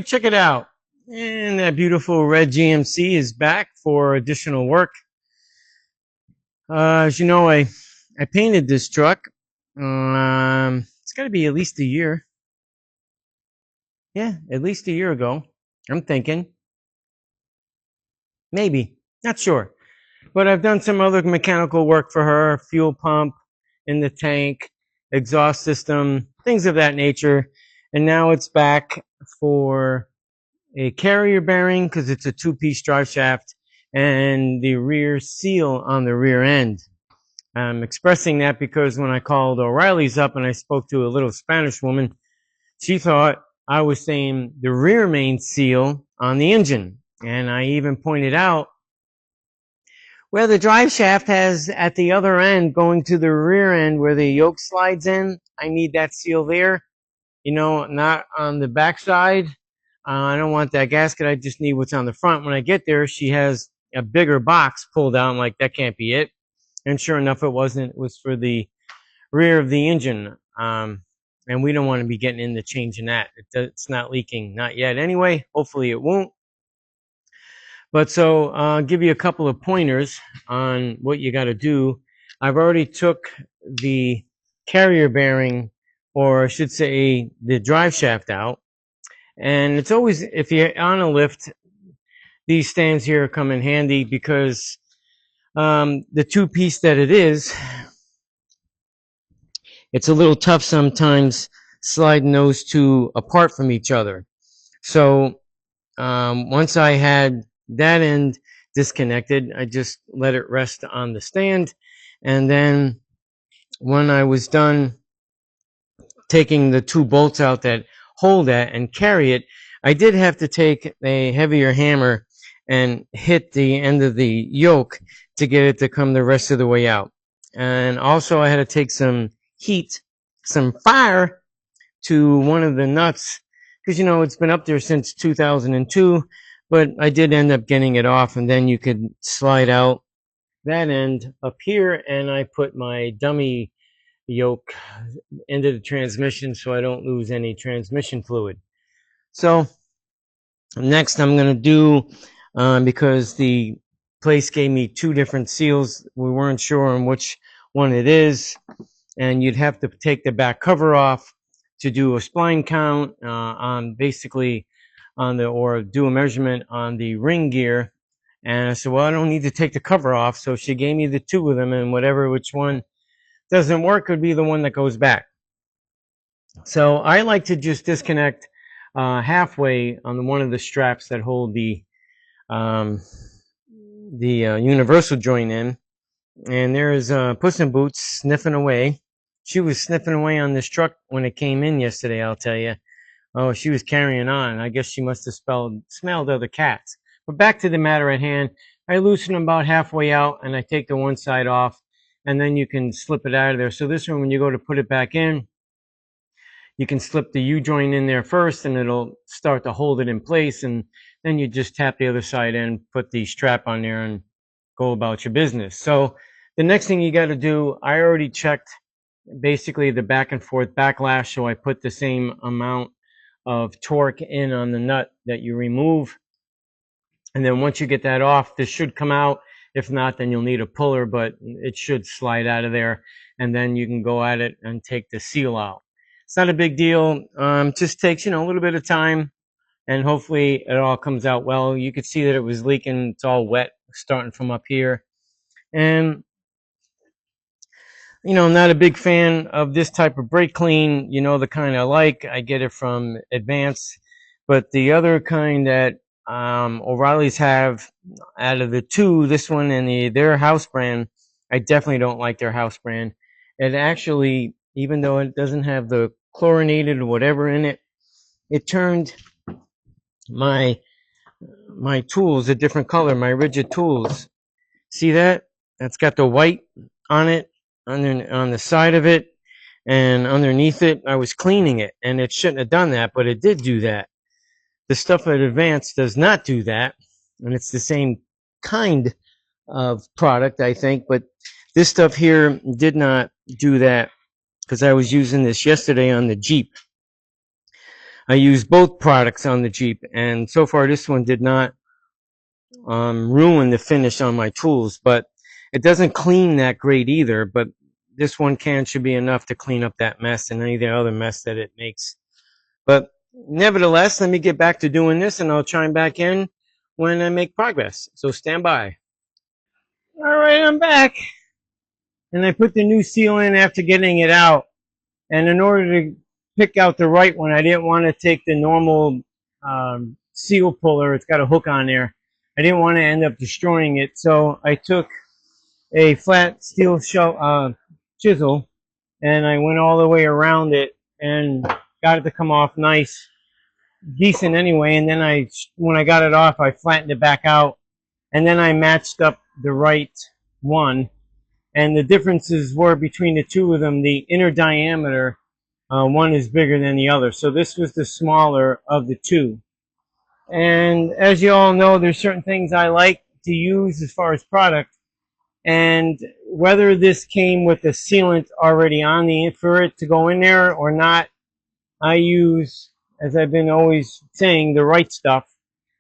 right, check it out. And that beautiful red GMC is back for additional work. As you know, I painted this truck. It's got to be at least a year. Yeah, at least a year ago. I'm thinking. Maybe. Not sure. But I've done some other mechanical work for her, fuel pump in the tank, exhaust system, things of that nature. And now it's back for a carrier bearing because it's a two-piece drive shaft and the rear seal on the rear end. I'm expressing that because when I called O'Reilly's up and I spoke to a little Spanish woman, she thought I was saying the rear main seal on the engine. And I even pointed out where the drive shaft has at the other end going to the rear end where the yoke slides in. I need that seal there, not on the back side. I don't want that gasket. I just need what's on the front. When I get there, she has a bigger box pulled out. I'm like, that can't be it. And sure enough, it wasn't. It was for the rear of the engine. And we don't want to be getting into changing that. It's not leaking, not yet. Anyway, hopefully it won't. But so I'll give you a couple of pointers on what you got to do. I've already took the carrier bearing, or I should say the drive shaft out. And it's always, if you're on a lift, these stands here come in handy because the two-piece that it is, it's a little tough sometimes sliding those two apart from each other. So once I had that end disconnected, I just let it rest on the stand. And then when I was done taking the two bolts out that hold that and carry it, I did have to take a heavier hammer and hit the end of the yoke to get it to come the rest of the way out. And also I had to take some heat, some fire to one of the nuts because, it's been up there since 2002, but I did end up getting it off, and then you could slide out that end up here, and I put my dummy yoke into the transmission so I don't lose any transmission fluid. So next I'm going to do, because the place gave me two different seals, we weren't sure on which one it is, and you'd have to take the back cover off to do a spline count on basically or do a measurement on the ring gear. And I said, well, I don't need to take the cover off. So she gave me the two of them, and which one doesn't work would be the one that goes back. So I like to just disconnect halfway on one of the straps that hold the universal joint in. And there's Puss in Boots sniffing away. She was sniffing away on this truck when it came in yesterday, I'll tell you. Oh, she was carrying on. I guess she must have smelled other cats. But back to the matter at hand. I loosen them about halfway out, and I take the one side off, and then you can slip it out of there. So this one, when you go to put it back in, you can slip the U-joint in there first, and it'll start to hold it in place, and then you just tap the other side in, put the strap on there, and go about your business. So the next thing you got to do, I already checked basically the back and forth backlash, so I put the same amount of torque in on the nut that you remove. And then once you get that off, this should come out. If not, then you'll need a puller, but it should slide out of there. And then you can go at it and take the seal out. It's not a big deal. Just takes, a little bit of time, and hopefully it all comes out well. You could see that it was leaking. It's all wet starting from up here. And I'm not a big fan of this type of brake clean, the kind I like. I get it from Advance. But the other kind that O'Reilly's have out of the two, this one and their house brand, I definitely don't like their house brand. It actually, even though it doesn't have the chlorinated or whatever in it, it turned my tools a different color, my rigid tools. See that? That's got the white on it. On the side of it and underneath it. I was cleaning it, and it shouldn't have done that, but it did do that. The stuff at Advance does not do that, and it's the same kind of product, I think, but this stuff here did not do that because I was using this yesterday on the Jeep. I use both products on the Jeep, and so far this one did not ruin the finish on my tools, but it doesn't clean that great either. But this one can should be enough to clean up that mess and any other mess that it makes. But nevertheless, let me get back to doing this, and I'll chime back in when I make progress. So stand by. All right, I'm back, and I put the new seal in after getting it out. And in order to pick out the right one, I didn't want to take the normal seal puller. It's got a hook on there. I didn't want to end up destroying it, so I took a flat steel chisel, and I went all the way around it and got it to come off nice, decent anyway. And then when I got it off, I flattened it back out, and then I matched up the right one. And the differences were between the two of them, the inner diameter, one is bigger than the other. So this was the smaller of the two. And as you all know, there's certain things I like to use as far as product. And whether this came with the sealant already on for it to go in there or not, I use, as I've been always saying, the right stuff.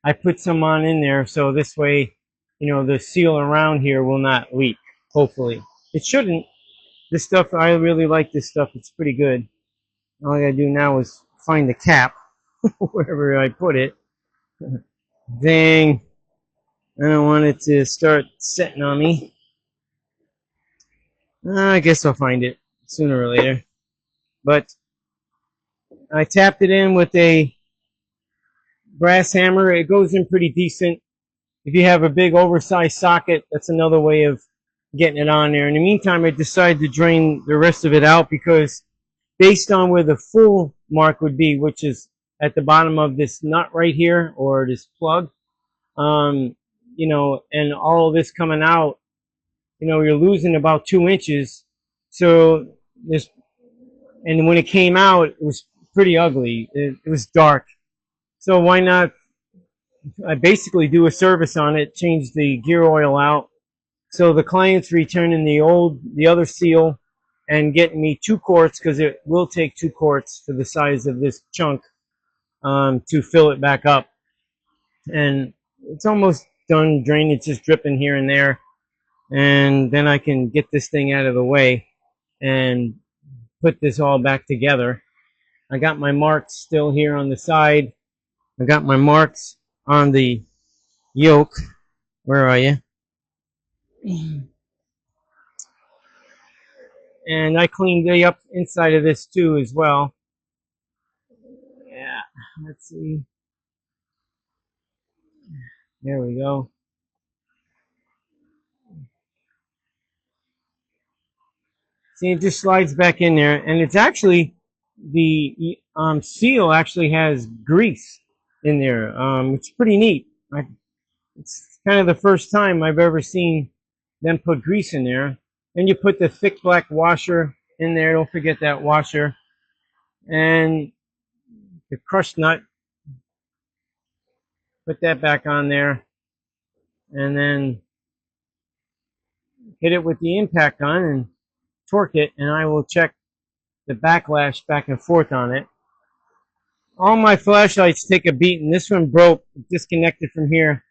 I put some on in there so this way, you know, the seal around here will not leak, hopefully. It shouldn't. This stuff, I really like this stuff. It's pretty good. All I gotta do now is find the cap, wherever I put it. Dang. I don't want it to start setting on me. I guess I'll find it sooner or later. But I tapped it in with a brass hammer. It goes in pretty decent. If you have a big oversized socket, that's another way of getting it on there. In the meantime, I decided to drain the rest of it out because based on where the full mark would be, which is at the bottom of this nut right here, or this plug, you know, and all of this coming out, you know, you're losing about 2 inches. So this, and when it came out, it was pretty ugly. It was dark. So why not? I basically do a service on it, change the gear oil out. So the client's returning the other seal and getting me 2 quarts, because it will take 2 quarts for the size of this chunk to fill it back up. And it's almost done draining. It's just dripping here and there. And then I can get this thing out of the way and put this all back together. I got my marks still here on the side. I got my marks on the yoke. Where are you? And I cleaned the up inside of this too as well. Yeah, let's see. There we go. See, it just slides back in there, and it's actually the seal actually has grease in there. It's pretty neat. It's kind of the first time I've ever seen them put grease in there. And you put the thick black washer in there. Don't forget that washer. And the crushed nut. Put that back on there. And then hit it with the impact gun and torque it. And I will check the backlash back and forth on it. All my flashlights take a beating. This one broke, disconnected from here.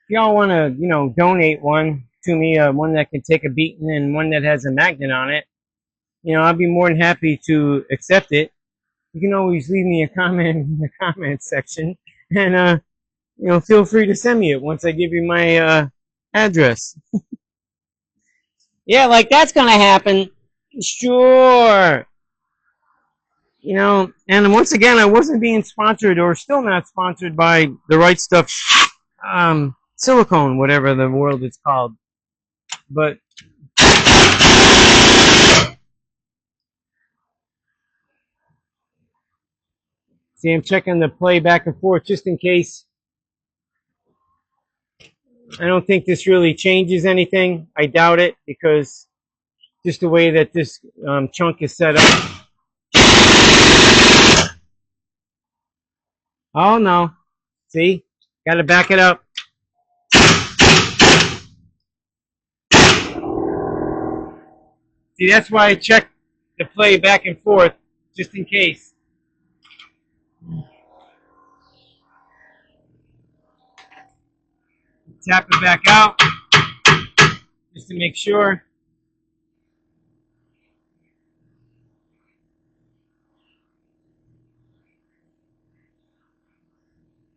If y'all want to, you know, donate one to me, one that can take a beating and one that has a magnet on it, you know, I'll be more than happy to accept it. You can always leave me a comment in the comment section, and you know, feel free to send me it once I give you my address. Yeah, like that's gonna happen. Sure. You know, and once again, I wasn't being sponsored, or still not sponsored, by the Right Stuff silicone, whatever the world is called. But see, I'm checking the play back and forth just in case. I don't think this really changes anything. I doubt it, because just the way that this chunk is set up. Oh no. See? Got to back it up. See, that's why I check the play back and forth, just in case. tap it back out just to make sure.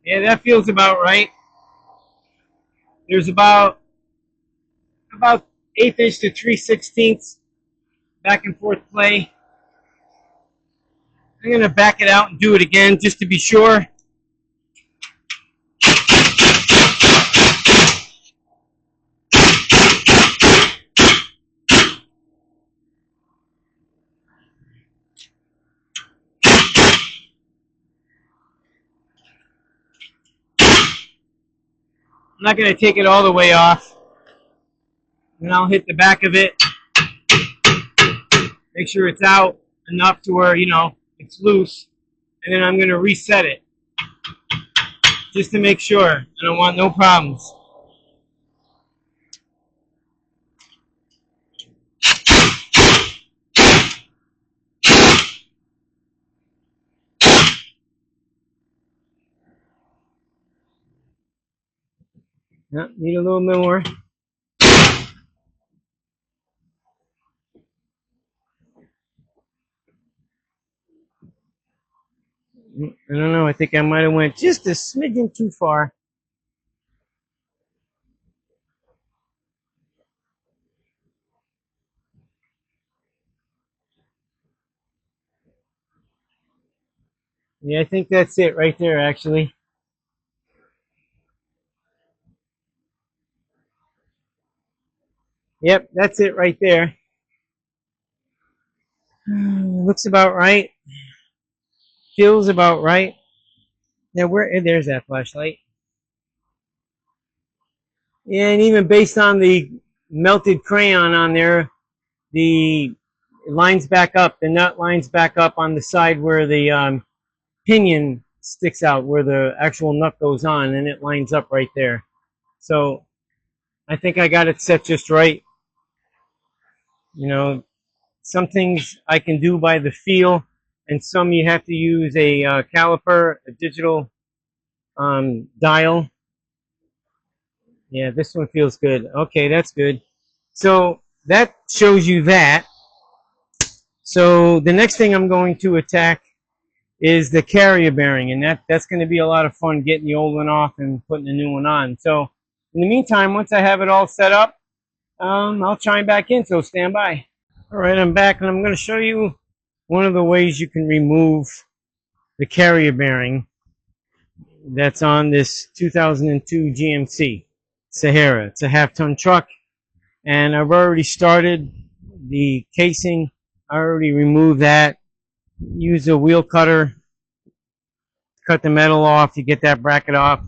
Yeah, that feels about right. There's about 1/8 inch to 3/16 back and forth play. I'm gonna back it out and do it again just to be sure. I'm not gonna take it all the way off. And I'll hit the back of it. Make sure it's out enough to where, you know, it's loose. And then I'm gonna reset it. Just to make sure. I don't want no problems. Yep, need a little bit more. I don't know. I think I might have went just a smidgen too far. Yeah, I think that's it right there, actually. Yep, that's it right there. Looks about right. Feels about right. Now, there's that flashlight. Yeah, and even based on the melted crayon on there, the lines back up. The nut lines back up on the side where the pinion sticks out, where the actual nut goes on, and it lines up right there. So I think I got it set just right. You know, some things I can do by the feel, and some you have to use a caliper, a digital dial. Yeah, this one feels good. Okay, that's good. So that shows you that. So the next thing I'm going to attack is the carrier bearing, and that's going to be a lot of fun getting the old one off and putting the new one on. So in the meantime, once I have it all set up, I'll chime back in, so stand by. All right, I'm back, and I'm going to show you one of the ways you can remove the carrier bearing that's on this 2002 GMC Sahara. It's a half-ton truck, and I've already started the casing. I already removed that. Use a wheel cutter, cut the metal off, you get that bracket off,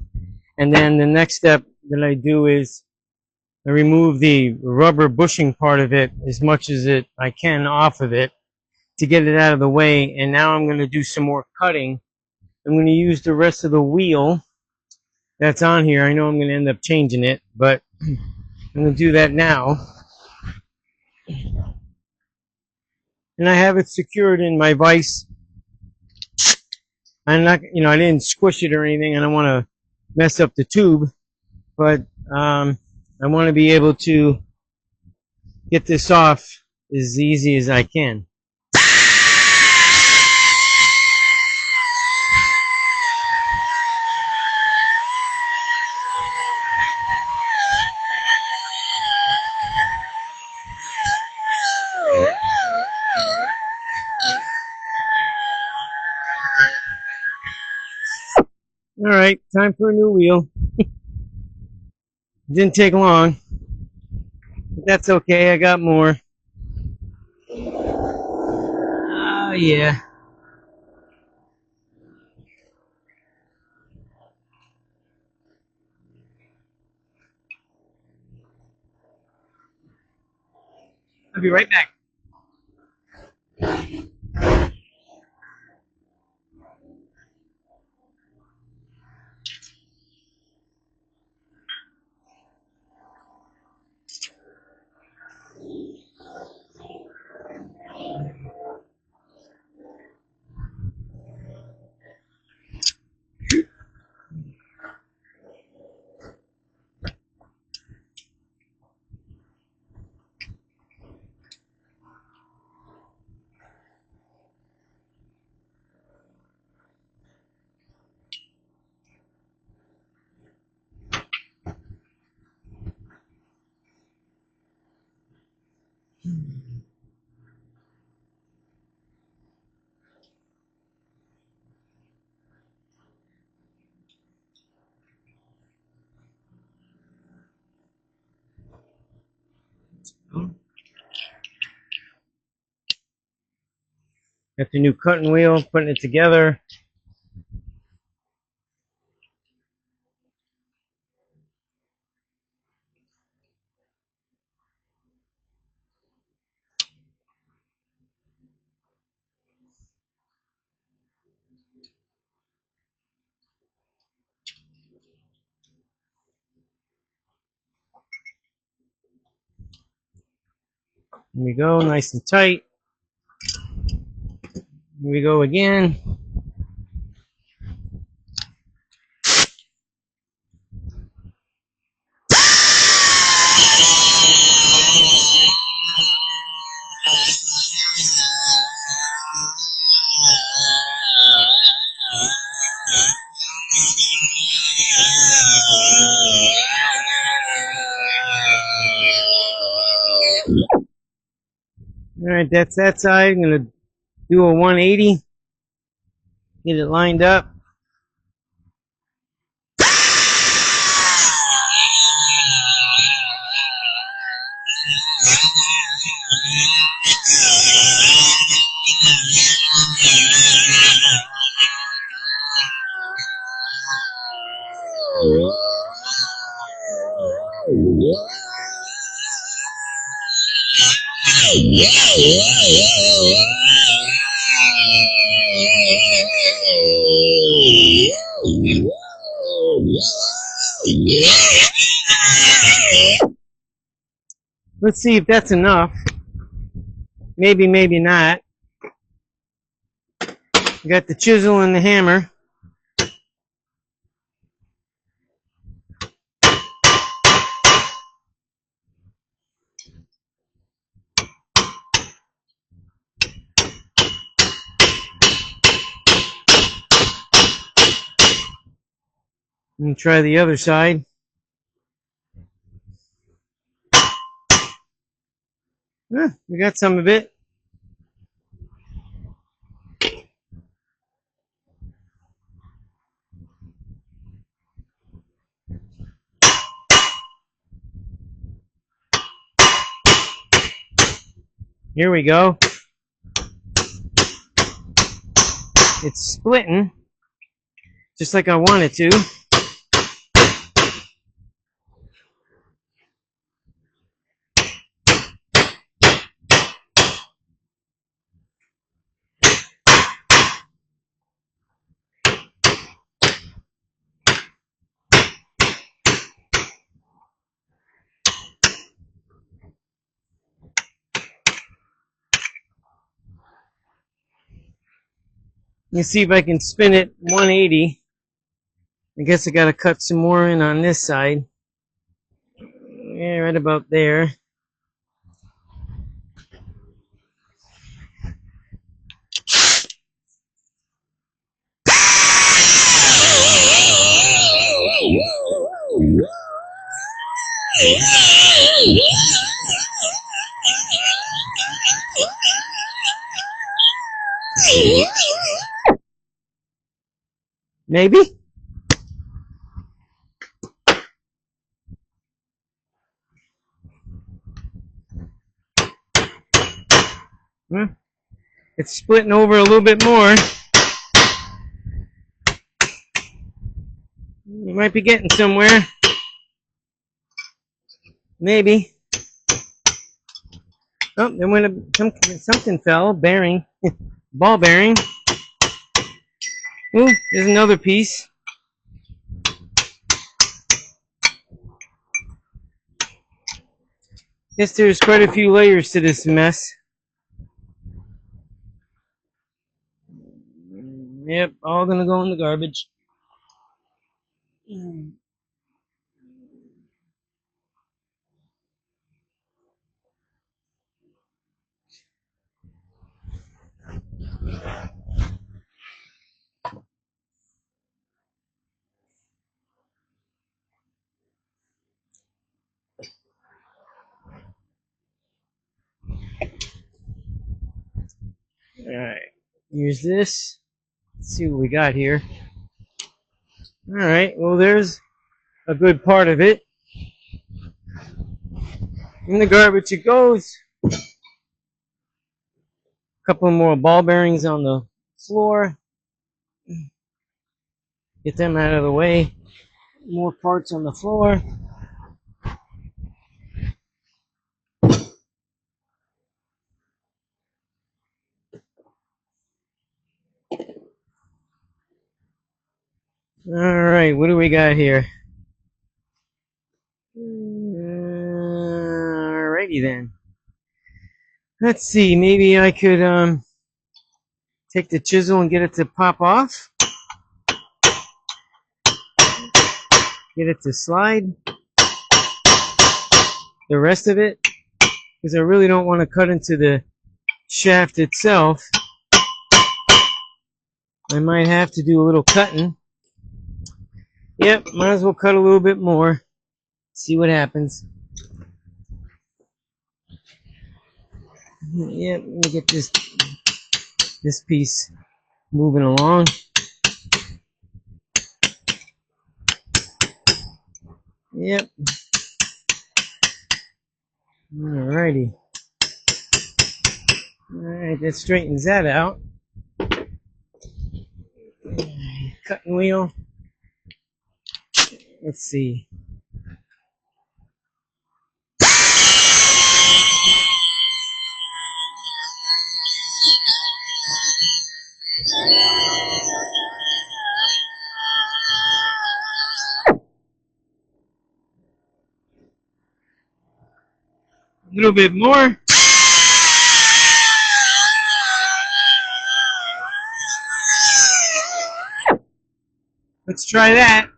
and then the next step that I do is I remove the rubber bushing part of it as much as I can off of it to get it out of the way. And now I'm going to do some more cutting. I'm going to use the rest of the wheel that's on here. I know I'm going to end up changing it, but I'm going to do that now. And I have it secured in my vise. I'm not, you know, I didn't squish it or anything. I don't want to mess up the tube, but I want to be able to get this off as easy as I can. All right, time for a new wheel. Didn't take long, but that's okay. I got more. Oh, yeah. I'll be right back. Got the new cutting wheel, putting it together. Here we go, nice and tight. Here we go again. Alright, that's that side. I'm going to do a 180. Get it lined up. Let's see if that's enough. Maybe, maybe not. Got the chisel and the hammer. And try the other side. We got some of it. Here we go. It's splitting, just like I want it to. Let me see if I can spin it 180. I guess I gotta cut some more in on this side. Yeah, right about there. Maybe? It's splitting over a little bit more. You might be getting somewhere. Maybe. Oh, there went something fell. Bearing. Ball bearing. Ooh, there's another piece. Guess there's quite a few layers to this mess. Yep, all gonna go in the garbage. Alright, here's this. Let's see what we got here. Alright, well there's a good part of it. In the garbage it goes. A couple more ball bearings on the floor. Get them out of the way. More parts on the floor. Alright, what do we got here? Alrighty then. Let's see, maybe I could take the chisel and get it to pop off. Get it to slide. The rest of it, because I really don't want to cut into the shaft itself. I might have to do a little cutting. Yep, might as well cut a little bit more. See what happens. Yep, let me get this piece moving along. Yep. Alrighty. Alright, that straightens that out. Cutting wheel. Let's see. A little bit more. Let's try that.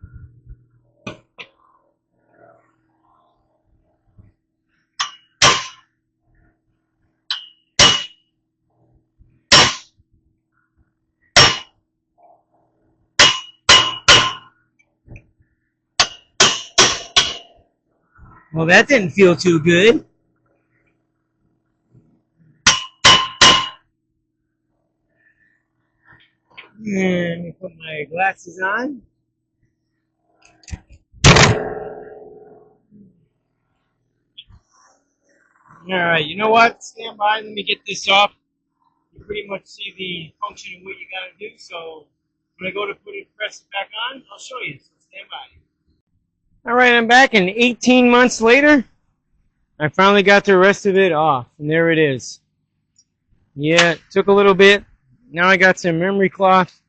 Well, that didn't feel too good. Let me put my glasses on. Alright, you know what? Stand by, let me get this off. You pretty much see the function of what you gotta do, so when I go to press it back on, I'll show you, so stand by. Alright, I'm back, and 18 months later, I finally got the rest of it off, and there it is. Yeah, it took a little bit. Now I got some memory cloth,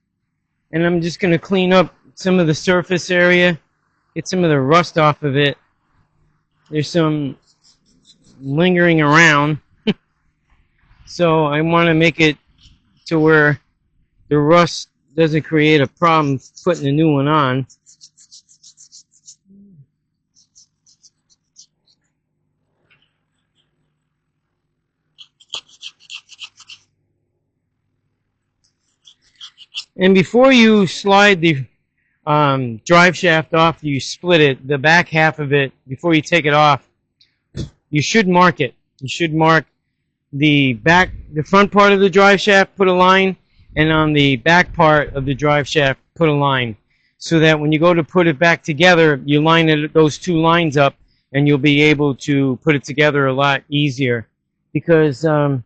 and I'm just gonna clean up some of the surface area, get some of the rust off of it. There's some lingering around. So I want to make it to where the rust doesn't create a problem putting a new one on. And before you slide the drive shaft off, you split it, the back half of it, before you take it off, you should mark it. You should mark the front part of the drive shaft, put a line, and on the back part of the drive shaft, put a line. So that when you go to put it back together, you line those two lines up, and you'll be able to put it together a lot easier. Because the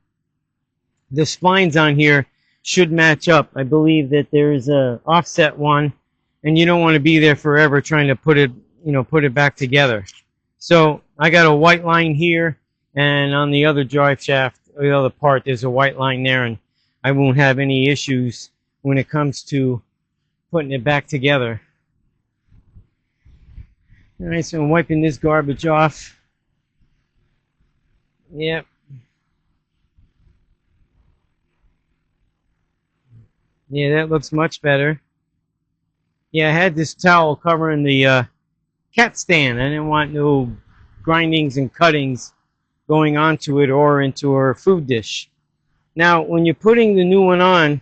spines on here should match up. I believe that there's a offset one, and you don't want to be there forever trying to put it back together. So I got a white line here, and on the other drive shaft, the other part, there's a white line there, and I won't have any issues when it comes to putting it back together. Alright, so I'm wiping this garbage off. Yep. Yeah, that looks much better. Yeah, I had this towel covering the cat stand. I didn't want no grindings and cuttings going onto it or into our food dish. Now, when you're putting the new one on,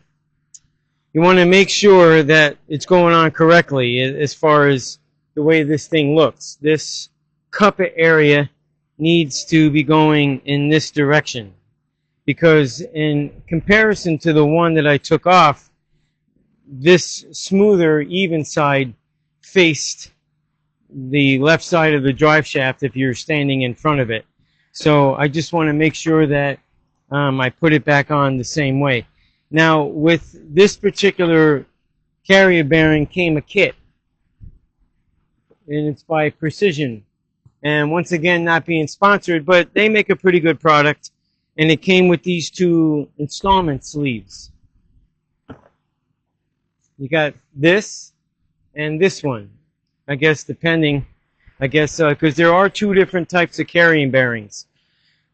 you want to make sure that it's going on correctly as far as the way this thing looks. This cup area needs to be going in this direction. because in comparison to the one that I took off, this smoother, even side faced the left side of the drive shaft if you're standing in front of it. So I just want to make sure that I put it back on the same way. Now, with this particular carrier bearing came a kit, and it's by Precision. And once again, not being sponsored, but they make a pretty good product. And it came with these two installment sleeves. You got this and this one. I guess depending, because there are two different types of carrying bearings.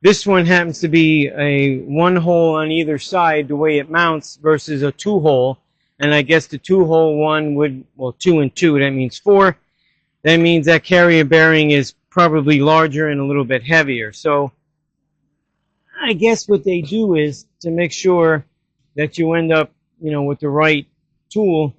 This one happens to be a one hole on either side, the way it mounts, versus a two hole. And I guess the two hole one would, well, 2 and 2, that means 4. That means that carrier bearing is probably larger and a little bit heavier. So I guess what they do is to make sure that you end up, with the right tool.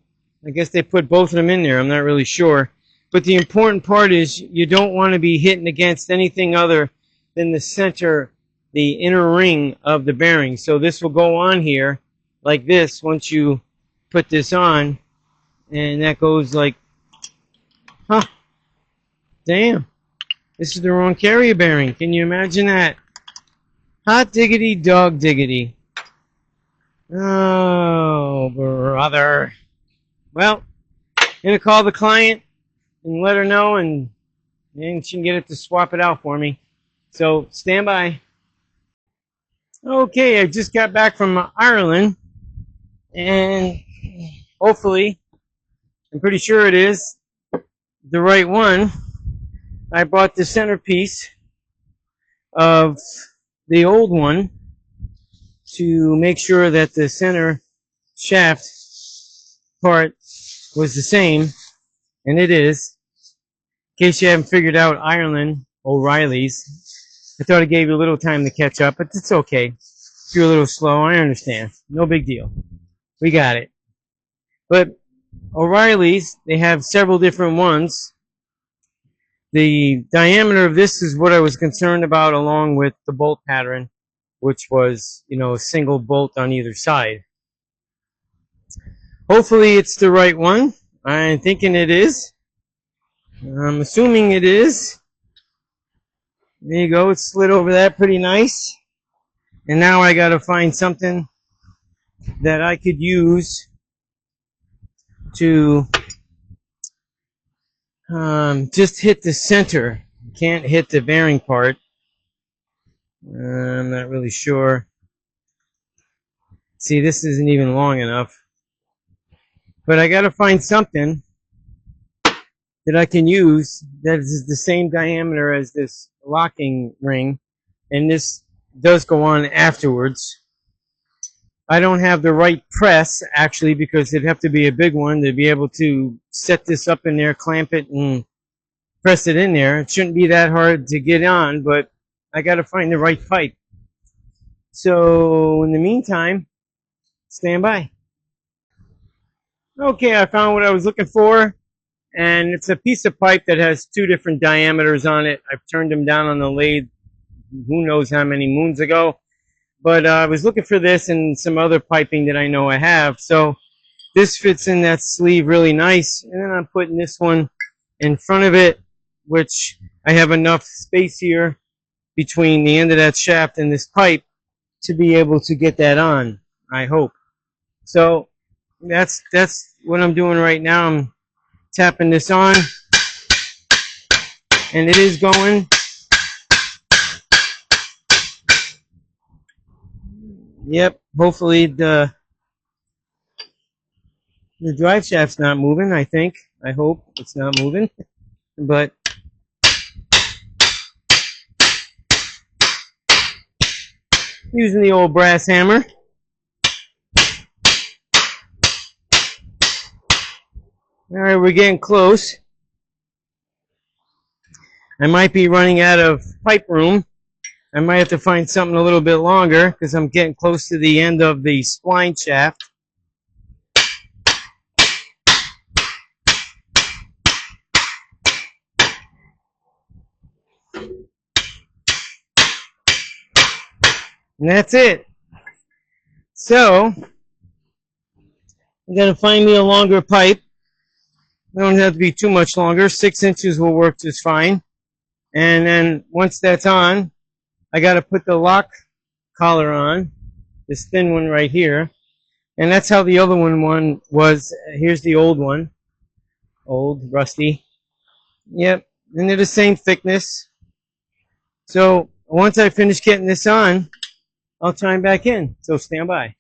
I guess they put both of them in there. I'm not really sure. But the important part is you don't want to be hitting against anything other than the center, the inner ring of the bearing. So this will go on here like this once you put this on. And that goes like, huh, damn, this is the wrong carrier bearing. Can you imagine that? Hot diggity, dog diggity. Oh, brother. Well, I'm going to call the client and let her know, and she can get it to swap it out for me. So, stand by. Okay, I just got back from Ireland, and hopefully, I'm pretty sure it is the right one. I bought the centerpiece of the old one to make sure that the center shaft part was the same, and it is. In case you haven't figured out Ireland, O'Reilly's, I thought I gave you a little time to catch up, but it's okay. If you're a little slow, I understand. No big deal. We got it. But O'Reilly's, they have several different ones. The diameter of this is what I was concerned about, along with the bolt pattern, which was, a single bolt on either side. Hopefully it's the right one. I'm thinking it is. I'm assuming it is. There you go. It's slid over that pretty nice. And now I got to find something that I could use to just hit the center. Can't hit the bearing part. I'm not really sure. See, this isn't even long enough. But I got to find something that I can use that is the same diameter as this locking ring. And this does go on afterwards. I don't have the right press, actually, because it'd have to be a big one to be able to set this up in there, clamp it, and press it in there. It shouldn't be that hard to get on, but I got to find the right pipe. So in the meantime, stand by. Okay, I found what I was looking for, and it's a piece of pipe that has 2 different diameters on it. I've turned them down on the lathe who knows how many moons ago, but I was looking for this and some other piping that I know I have. So this fits in that sleeve really nice, and then I'm putting this one in front of it, which I have enough space here between the end of that shaft and this pipe to be able to get that on, I hope. So that's what I'm doing right now. I'm tapping this on, and it is going. Yep, hopefully the drive shaft's not moving, I think. I hope it's not moving. But using the old brass hammer. Alright, we're getting close. I might be running out of pipe room. I might have to find something a little bit longer because I'm getting close to the end of the spline shaft. And that's it. So, I'm going to find me a longer pipe. It don't have to be too much longer. 6 inches will work just fine. And then once that's on, I got to put the lock collar on, this thin one right here. And that's how the other one was. Here's the old one. Old, rusty. Yep, and they're the same thickness. So once I finish getting this on, I'll chime back in. So stand by.